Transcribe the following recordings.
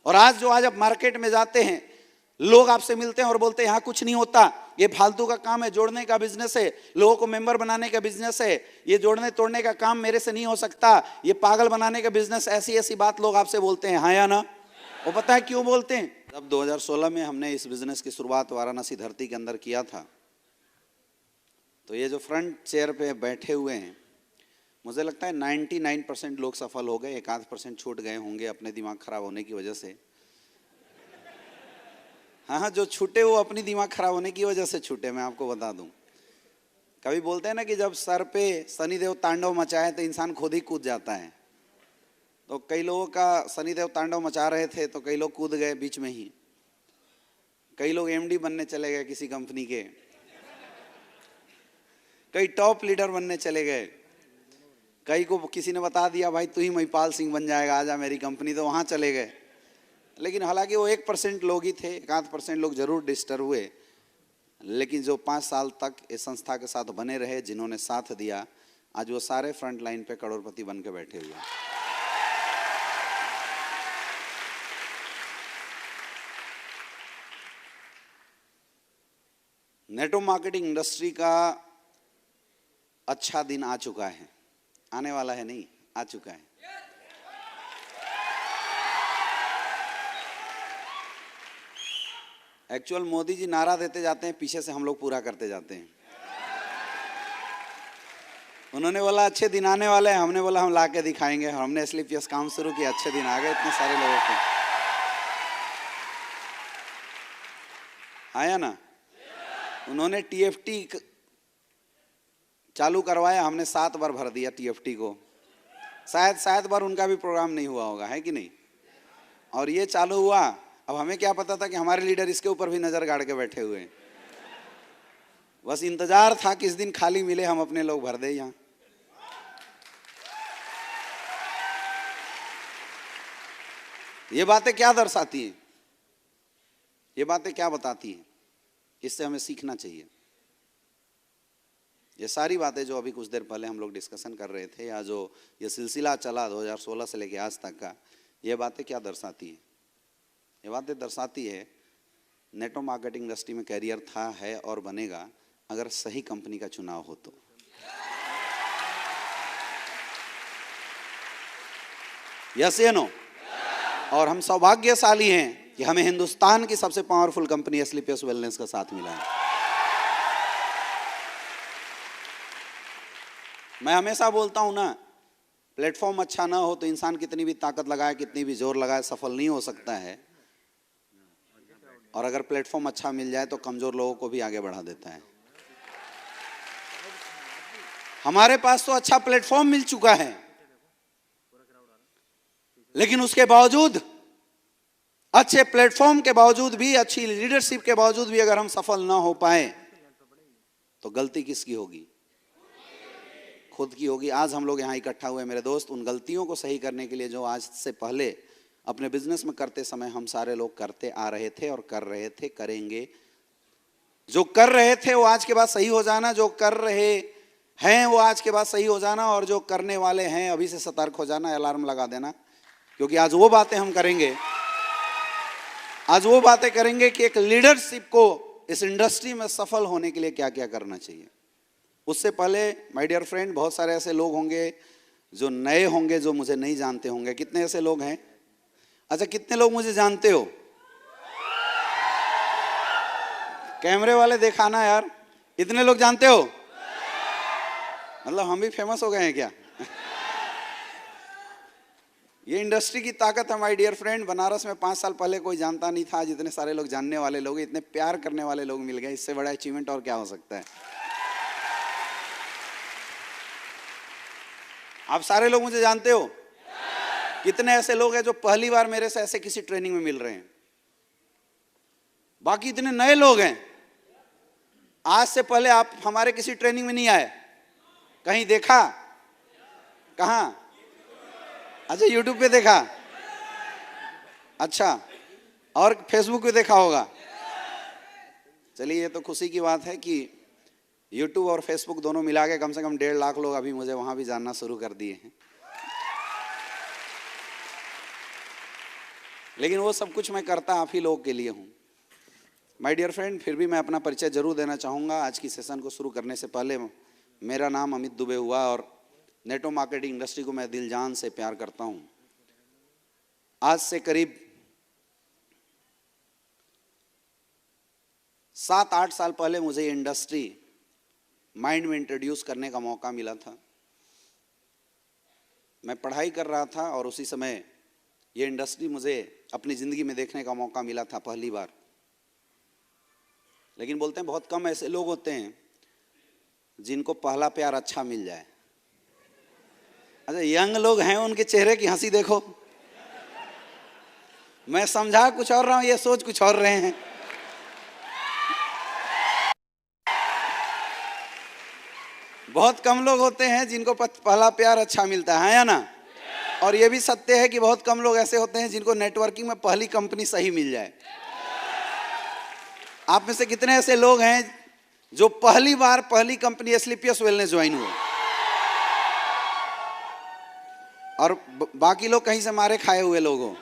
और आज आप मार्केट में जाते हैं, लोग आपसे मिलते हैं और बोलते हैं यहाँ कुछ नहीं होता, ये फालतू का काम है, जोड़ने का बिजनेस है, लोगों को मेंबर बनाने का बिजनेस है, ये जोड़ने तोड़ने का काम मेरे से नहीं हो सकता, ये पागल बनाने का बिजनेस, ऐसी ऐसी बात लोग आपसे बोलते हैं, हाँ या ना? वो पता है क्यों बोलते हैं? जब 2016 में हमने इस बिजनेस की शुरुआत वाराणसी धरती के अंदर किया था, तो ये जो फ्रंट चेयर पे बैठे हुए हैं, मुझे लगता है 99% लोग सफल हो गए, 1-8% छूट गए होंगे अपने दिमाग खराब होने की वजह से। हाँ, जो छूटे वो अपनी दिमाग खराब होने की वजह से छूटे, मैं आपको बता दूं। कभी बोलते हैं ना कि जब सर पे शनिदेव तांडव मचाए तो इंसान खुद ही कूद जाता है। तो कई लोगों का शनिदेव तांडव मचा रहे थे तो कई लोग कूद गए बीच में ही। कई लोग एमडी बनने चले गए किसी कंपनी के, कई टॉप लीडर बनने चले गए, कई को किसी ने बता दिया भाई तू ही महिपाल सिंह बन जाएगा, आजा मेरी कंपनी, तो वहाँ चले गए। लेकिन हालांकि वो 1% लोग ही थे, 1-8% लोग जरूर डिस्टर्ब हुए, लेकिन जो 5 साल तक इस संस्था के साथ बने रहे, जिन्होंने साथ दिया, आज वो सारे फ्रंट लाइन पे करोड़पति बन के बैठे हुए हैं। नेटवर्क मार्केटिंग इंडस्ट्री का अच्छा दिन आ चुका है, आने वाला है नहीं, आ चुका है। एक्चुअल मोदी जी नारा देते जाते हैं, पीछे से हम लोग पूरा करते जाते हैं। उन्होंने बोला अच्छे दिन आने वाले हैं, हमने बोला हम ला के दिखाएंगे, हमने SLPS काम शुरू किया, अच्छे दिन आ गए इतने सारे लोगों के, आया ना? उन्होंने TFT चालू करवाया, हमने 7 बार भर दिया TFT को, शायद बार उनका भी प्रोग्राम नहीं हुआ होगा, है कि नहीं? और ये चालू हुआ, अब हमें क्या पता था कि हमारे लीडर इसके ऊपर भी नजर गाड़ के बैठे हुए हैं। बस इंतजार था किस दिन खाली मिले, हम अपने लोग भर दे यहाँ। ये बातें क्या दर्शाती हैं? ये बातें क्या बताती हैं? इससे हमें सीखना चाहिए। ये सारी बातें जो अभी कुछ देर पहले हम लोग डिस्कशन कर रहे थे, या जो ये सिलसिला चला 2016 से लेके आज तक का, ये बातें क्या दर्शाती है? ये बातें दर्शाती है नेटवर्क मार्केटिंग इंडस्ट्री में कैरियर था, है और बनेगा, अगर सही कंपनी का चुनाव हो तो। यस या नो? और हम सौभाग्यशाली हैं कि हमें हिंदुस्तान की सबसे पावरफुल कंपनी SLPS वेलनेस का साथ मिला है। मैं हमेशा बोलता हूं ना, प्लेटफॉर्म अच्छा ना हो तो इंसान कितनी भी ताकत लगाए, कितनी भी जोर लगाए, सफल नहीं हो सकता है। और अगर प्लेटफॉर्म अच्छा मिल जाए तो कमजोर लोगों को भी आगे बढ़ा देता है। हमारे पास तो अच्छा प्लेटफॉर्म मिल चुका है, लेकिन उसके बावजूद, अच्छे प्लेटफॉर्म के बावजूद भी, अच्छी लीडरशिप के बावजूद भी अगर हम सफल ना हो पाए तो गलती किसकी होगी? खुद की होगी। आज हम लोग यहाँ इकट्ठा हुए मेरे दोस्त, उन गलतियों को सही करने के लिए जो आज से पहले अपने बिजनेस में करते समय हम सारे लोग करते आ रहे थे और कर रहे थे, करेंगे। जो कर रहे थे वो आज के बाद सही हो जाना, जो कर रहे हैं वो आज के बाद सही हो जाना, और जो करने वाले हैं अभी से सतर्क हो जाना, अलार्म लगा देना, क्योंकि आज वो बातें हम करेंगे, आज वो बातें करेंगे कि एक लीडरशिप को इस इंडस्ट्री में सफल होने के लिए क्या क्या करना चाहिए। उससे पहले माय डियर फ्रेंड, बहुत सारे ऐसे लोग होंगे जो नए होंगे, जो मुझे नहीं जानते होंगे। कितने ऐसे लोग हैं? अच्छा, कितने लोग मुझे जानते हो? कैमरे वाले दिखाना यार, कितने लोग जानते हो? मतलब हम भी फेमस हो गए हैं क्या? ये इंडस्ट्री की ताकत है माय डियर फ्रेंड। बनारस में 5 साल पहले कोई जानता नहीं था, आज इतने सारे लोग जानने वाले लोग, इतने प्यार करने वाले लोग मिल गए। इससे बड़ा अचीवमेंट और क्या हो सकता है? आप सारे लोग मुझे जानते हो। कितने ऐसे लोग हैं जो पहली बार मेरे से ऐसे किसी ट्रेनिंग में मिल रहे हैं? बाकी इतने नए लोग हैं, आज से पहले आप हमारे किसी ट्रेनिंग में नहीं आए, कहीं देखा? कहां? अच्छा, यूट्यूब पे देखा। अच्छा, और फेसबुक पे देखा होगा। चलिए, ये तो खुशी की बात है कि यूट्यूब और फेसबुक दोनों मिला के कम से कम 1.5 लाख लोग अभी मुझे वहां भी जानना शुरू कर दिए हैं। लेकिन वो सब कुछ मैं करता आप ही लोगों के लिए हूँ। माय डियर फ्रेंड, फिर भी मैं अपना परिचय जरूर देना चाहूँगा। आज की सेशन को शुरू करने से पहले मेरा नाम अमित दुबे हुआ और नेटवर्क मार्केटिंग इंडस्ट्री को मैं दिल जान से प्यार करता हूँ। आज से करीब 7-8 साल पहले मुझे ये इंडस्ट्री माइंड में इंट्रोड्यूस करने का मौका मिला था। मैं पढ़ाई कर रहा था और उसी समय ये इंडस्ट्री मुझे अपनी ज़िंदगी में देखने का मौका मिला था पहली बार। लेकिन बोलते हैं बहुत कम ऐसे लोग होते हैं जिनको पहला प्यार अच्छा मिल जाए। अच्छा, यंग लोग हैं, उनके चेहरे की हंसी देखो। मैं समझा कुछ और रहा हूं, ये सोच कुछ और रहे हैं। बहुत कम लोग होते हैं जिनको पहला प्यार अच्छा मिलता है या ना? और ये भी सत्य है कि बहुत कम लोग ऐसे होते हैं जिनको नेटवर्किंग में पहली कंपनी सही मिल जाए। आप में से कितने ऐसे लोग हैं जो पहली बार पहली कंपनी एस्क्लेपियस वेलनेस ज्वाइन हुए और बाकी लोग कहीं से मारे खाए हुए लोग हो?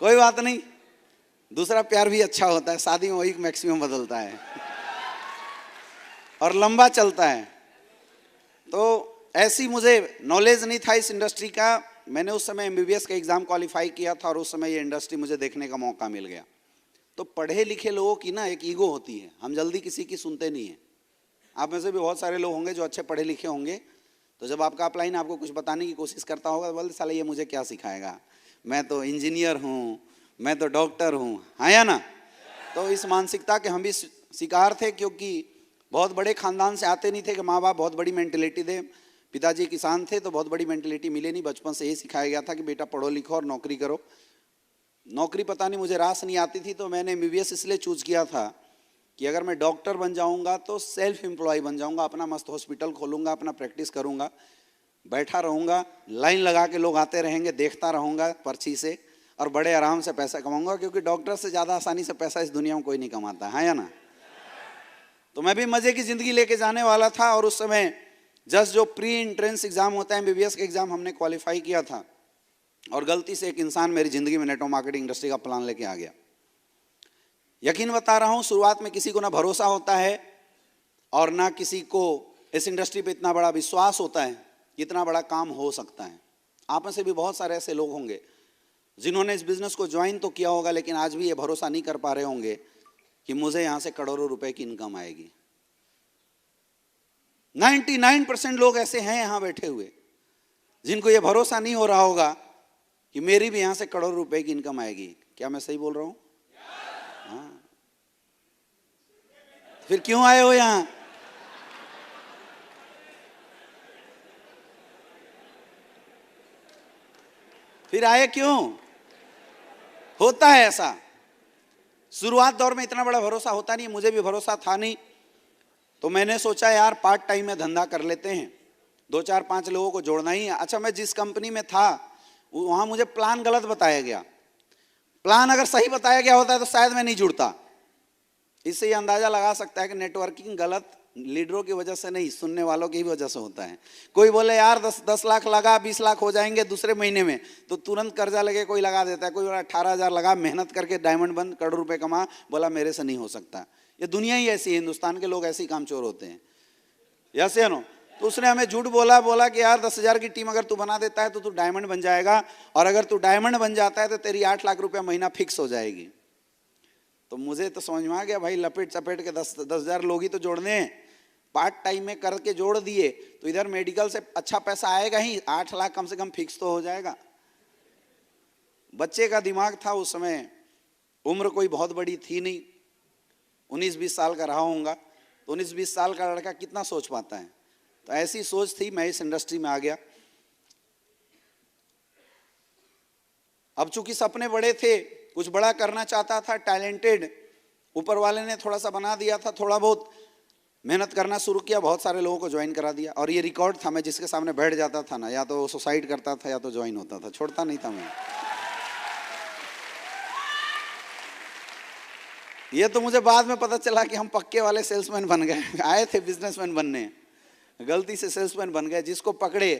कोई बात नहीं, दूसरा प्यार भी अच्छा होता है। शादी में वही मैक्सिमम बदलता है और लंबा चलता है। तो ऐसी मुझे नॉलेज नहीं था इस इंडस्ट्री का। मैंने उस समय MBBS का एग्ज़ाम क्वालिफाई किया था और उस समय ये इंडस्ट्री मुझे देखने का मौका मिल गया। तो पढ़े लिखे लोगों की ना एक ईगो होती है, हम जल्दी किसी की सुनते नहीं हैं। आप में से भी बहुत सारे लोग होंगे जो अच्छे पढ़े लिखे होंगे, तो जब आपका अपलाइन आपको कुछ बताने की कोशिश करता होगा तो बोलते साले ये मुझे क्या सिखाएगा, मैं तो इंजीनियर हूँ, मैं तो डॉक्टर हूँ, हाँ या ना? तो इस मानसिकता के हम भी शिकार थे, क्योंकि बहुत बड़े खानदान से आते नहीं थे कि माँ बाप बहुत बड़ी मेंटलिटी दे। पिताजी किसान थे तो बहुत बड़ी मेंटलिटी मिले नहीं। बचपन से यही सिखाया गया था कि बेटा पढ़ो लिखो और नौकरी करो। नौकरी पता नहीं मुझे रास नहीं आती थी, तो मैंने MBBS इसलिए चूज किया था कि अगर मैं डॉक्टर बन जाऊंगा तो सेल्फ एम्प्लॉय बन जाऊंगा, अपना मस्त हॉस्पिटल खोलूंगा, अपना प्रैक्टिस करूंगा, बैठा रहूंगा, लाइन लगा के लोग आते रहेंगे, देखता रहूंगा पर्ची से, और बड़े आराम से पैसा कमाऊंगा, क्योंकि डॉक्टर से ज़्यादा आसानी से पैसा इस दुनिया में कोई नहीं कमाता है या ना? तो मैं भी मज़े की ज़िंदगी लेके जाने वाला था। और उस समय जस्ट जो प्री एंट्रेंस एग्ज़ाम होता है MBBS का एग्ज़ाम, हमने क्वालिफाई किया था और गलती से एक इंसान मेरी ज़िंदगी में नेटवर्क मार्केटिंग इंडस्ट्री का प्लान लेके आ गया। यकीन बता रहा हूँ, शुरुआत में किसी को ना भरोसा होता है और ना किसी को इस इंडस्ट्री पे इतना बड़ा विश्वास होता है कि इतना बड़ा काम हो सकता है। आप में से भी बहुत सारे ऐसे लोग होंगे जिन्होंने इस बिज़नेस को ज्वाइन तो किया होगा, लेकिन आज भी ये भरोसा नहीं कर पा रहे होंगे कि मुझे यहाँ से करोड़ों रुपए की इनकम आएगी। 99% लोग ऐसे हैं यहाँ बैठे हुए जिनको ये भरोसा नहीं हो रहा होगा कि मेरी भी यहाँ से करोड़ों रुपए की इनकम आएगी। क्या मैं सही बोल रहा हूँ? हाँ, फिर क्यों आए हो यहाँ? फिर आए क्यों? होता है ऐसा, शुरुआत दौर में इतना बड़ा भरोसा होता नहीं। मुझे भी भरोसा था नहीं, तो मैंने सोचा यार पार्ट टाइम में धंधा कर लेते हैं, 2-4-5 लोगों को जोड़ना ही है। अच्छा, मैं जिस कंपनी में था वहाँ मुझे प्लान गलत बताया गया। प्लान अगर सही बताया गया होता है तो शायद मैं नहीं जुड़ता। इससे ये अंदाज़ा लगा सकता है कि नेटवर्किंग गलत लीडरों की वजह से नहीं, सुनने वालों की वजह से होता है। कोई बोले यार 10 लाख लगा, 20 लाख हो जाएंगे दूसरे महीने में, तो तुरंत कर्जा लगे कोई लगा देता है। कोई बोला 18,000 लगा, मेहनत करके डायमंड बन, करोड़ रुपए कमा, बोला मेरे से नहीं हो सकता। ये दुनिया ही ऐसी है, हिंदुस्तान के लोग ऐसे ही कामचोर होते हैं, यस या नो? तो उसने हमें झूठ बोला कि यार 10,000 की टीम अगर तू बना देता है तो तू डायमंड बन जाएगा, और अगर तू डायमंड बन जाता है तो तेरी 8 लाख रुपया महीना फिक्स हो जाएगी। तो मुझे तो समझ में आ गया भाई, लपेट चपेट के 10,000 लोग ही तो जोड़ने हैं। पार्ट टाइम में करके जोड़ दिए तो इधर मेडिकल से अच्छा पैसा आएगा ही, 8 लाख कम से कम फिक्स तो हो जाएगा। बच्चे का दिमाग था उस समय, उम्र कोई बहुत बड़ी थी नहीं, 19-20 साल का रहा होऊंगा। तो 19-20 साल का लड़का कितना सोच पाता है? तो ऐसी सोच थी, मैं इस इंडस्ट्री में आ गया। अब चूंकि सपने बड़े थे, कुछ बड़ा करना चाहता था, टैलेंटेड, ऊपर वाले ने थोड़ा सा बना दिया था, थोड़ा बहुत मेहनत करना शुरू किया, बहुत सारे लोगों को ज्वाइन करा दिया। और ये रिकॉर्ड था, मैं जिसके सामने बैठ जाता था ना, या तो सुसाइड करता था या तो ज्वाइन होता था, छोड़ता नहीं था मैं। ये तो मुझे बाद में पता चला कि हम पक्के वाले सेल्समैन बन गए। आए थे बिजनेसमैन बनने, गलती से सेल्समैन बन गए। जिसको पकड़े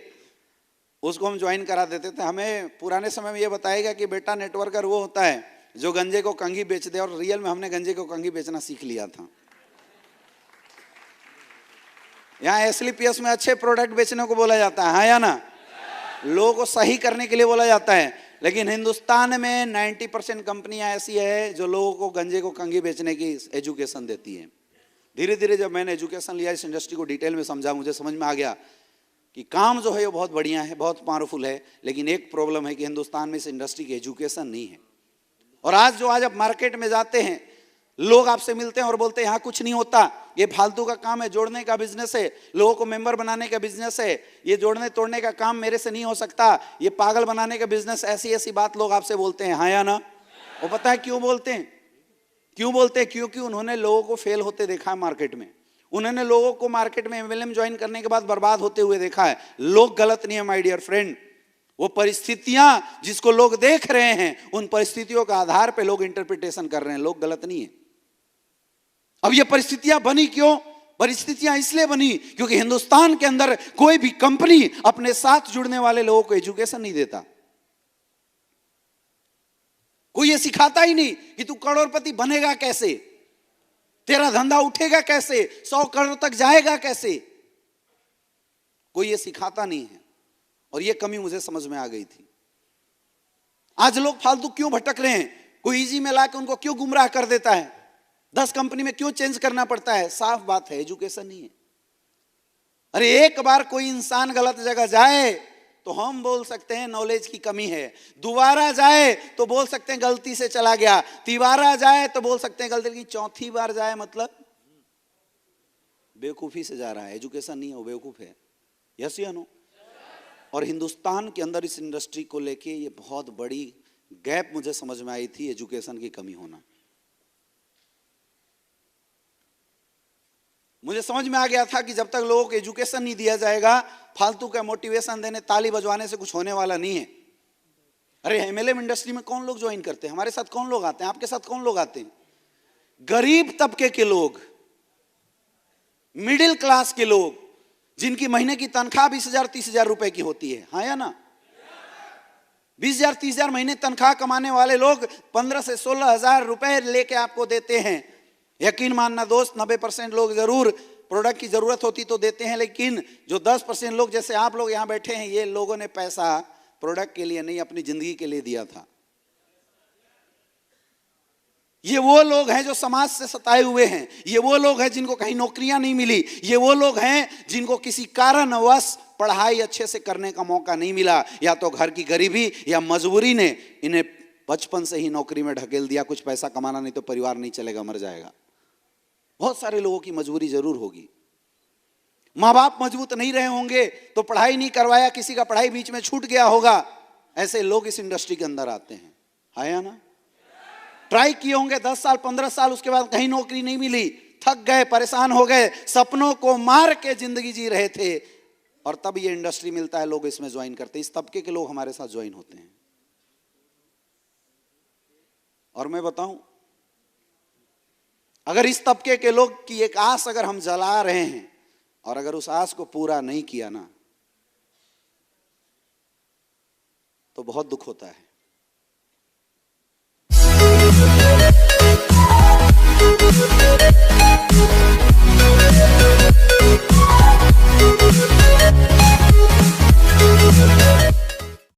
उसको हम ज्वाइन करा देते थे। हमें पुराने समय में ये बताएगा कि बेटा नेटवर्कर वो होता है जो गंजे को कंघी बेच दे, और रियल में हमने गंजे को कंघी बेचना सीख लिया था। यहाँ एसलीपीएस में अच्छे प्रोडक्ट बेचने को बोला जाता है, हाँ या ना, लोगों को सही करने के लिए बोला जाता है। लेकिन हिंदुस्तान में 90% कंपनियां ऐसी है जो लोगों को गंजे को कंघी बेचने की एजुकेशन देती है। धीरे धीरे जब मैंने एजुकेशन लिया, इस इंडस्ट्री को डिटेल में समझा, मुझे समझ में आ गया कि काम जो है वो बहुत बढ़िया है, बहुत पावरफुल है, लेकिन एक प्रॉब्लम है कि हिंदुस्तान में इस इंडस्ट्री की एजुकेशन नहीं है। और आज आप मार्केट में जाते हैं, लोग आपसे मिलते हैं और बोलते हैं यहाँ कुछ नहीं होता, ये फालतू का काम है, जोड़ने का बिजनेस है, लोगों को मेंबर बनाने का बिजनेस है, ये जोड़ने तोड़ने का काम मेरे से नहीं हो सकता, ये पागल बनाने का बिजनेस, ऐसी ऐसी बात लोग आपसे बोलते हैं, हाँ या ना। वो पता है क्यों बोलते हैं? क्योंकि उन्होंने लोगों को फेल होते देखा है मार्केट में। उन्होंने लोगों को मार्केट में एमएलएम ज्वाइन करने के बाद बर्बाद होते हुए देखा है। लोग गलत नहीं है माय डियर फ्रेंड, वो परिस्थितियां जिसको लोग देख रहे हैं, उन परिस्थितियों के आधार पे लोग इंटरप्रिटेशन कर रहे हैं, लोग गलत नहीं है। अब ये परिस्थितियां बनी क्यों? परिस्थितियां इसलिए बनी क्योंकि हिंदुस्तान के अंदर कोई भी कंपनी अपने साथ जुड़ने वाले लोगों को एजुकेशन नहीं देता। कोई ये सिखाता ही नहीं कि तू करोड़पति बनेगा कैसे, तेरा धंधा उठेगा कैसे, 100 करोड़ तक जाएगा कैसे, कोई ये सिखाता नहीं है। और ये कमी मुझे समझ में आ गई थी। आज लोग फालतू क्यों भटक रहे हैं? कोई इजी में लाके उनको क्यों गुमराह कर देता है? 10 कंपनी में क्यों चेंज करना पड़ता है? साफ बात है, एजुकेशन नहीं है। अरे एक बार कोई इंसान गलत जगह जाए तो हम बोल सकते हैं नॉलेज की कमी है, दोबारा जाए तो बोल सकते हैं गलती से चला गया, तीबारा जाए तो बोल सकते हैं गलती की, चौथी बार जाए मतलब बेवकूफी से जा रहा है, एजुकेशन नहीं है, वो बेवकूफ है। यस या नो? और हिंदुस्तान के अंदर इस इंडस्ट्री को लेके ये बहुत बड़ी गैप मुझे समझ में आई थी, एजुकेशन की कमी होना। मुझे समझ में आ गया था कि जब तक लोगों को एजुकेशन नहीं दिया जाएगा, फालतू का मोटिवेशन देने, ताली बजवाने से कुछ होने वाला नहीं है। अरे एमएलएम इंडस्ट्री में कौन लोग ज्वाइन करते हैं? हमारे साथ कौन लोग आते हैं? आपके साथ कौन लोग आते हैं? गरीब तबके के लोग, मिडिल क्लास के लोग, जिनकी महीने की तनख्वाह 20,000 30,000 रुपए की होती है, हाँ या ना। 20,000 30,000 महीने तनख्वाह कमाने वाले लोग 15 से 16,000 रुपए लेके आपको देते हैं। यकीन मानना दोस्त, 90% लोग जरूर प्रोडक्ट की जरूरत होती तो देते हैं, लेकिन जो 10% लोग जैसे आप लोग यहाँ बैठे हैं, ये लोगों ने पैसा प्रोडक्ट के लिए नहीं, अपनी जिंदगी के लिए दिया था। ये वो लोग हैं जो समाज से सताए हुए हैं, ये वो लोग हैं जिनको कहीं नौकरियां नहीं मिली, ये वो लोग हैं जिनको किसी कारणवश पढ़ाई अच्छे से करने का मौका नहीं मिला, या तो घर की गरीबी या मजबूरी ने इन्हें बचपन से ही नौकरी में ढकेल दिया। कुछ पैसा कमाना नहीं तो परिवार नहीं चलेगा, मर जाएगा। बहुत सारे लोगों की मजबूरी जरूर होगी। माँ बाप मजबूत नहीं रहे होंगे तो पढ़ाई नहीं करवाया, किसी का पढ़ाई बीच में छूट गया होगा, ऐसे लोग इस इंडस्ट्री के अंदर आते हैं, है या ना। ट्राई किए होंगे 10 साल 15 साल, उसके बाद कहीं नौकरी नहीं मिली, थक गए, परेशान हो गए, सपनों को मार के जिंदगी जी रहे थे, और तब ये इंडस्ट्री मिलता है, लोग इसमें ज्वाइन करते हैं। इस तबके के लोग हमारे साथ ज्वाइन होते हैं। और मैं बताऊं, अगर इस तबके के लोग की एक आस अगर हम जला रहे हैं और अगर उस आस को पूरा नहीं किया ना, तो बहुत दुख होता है।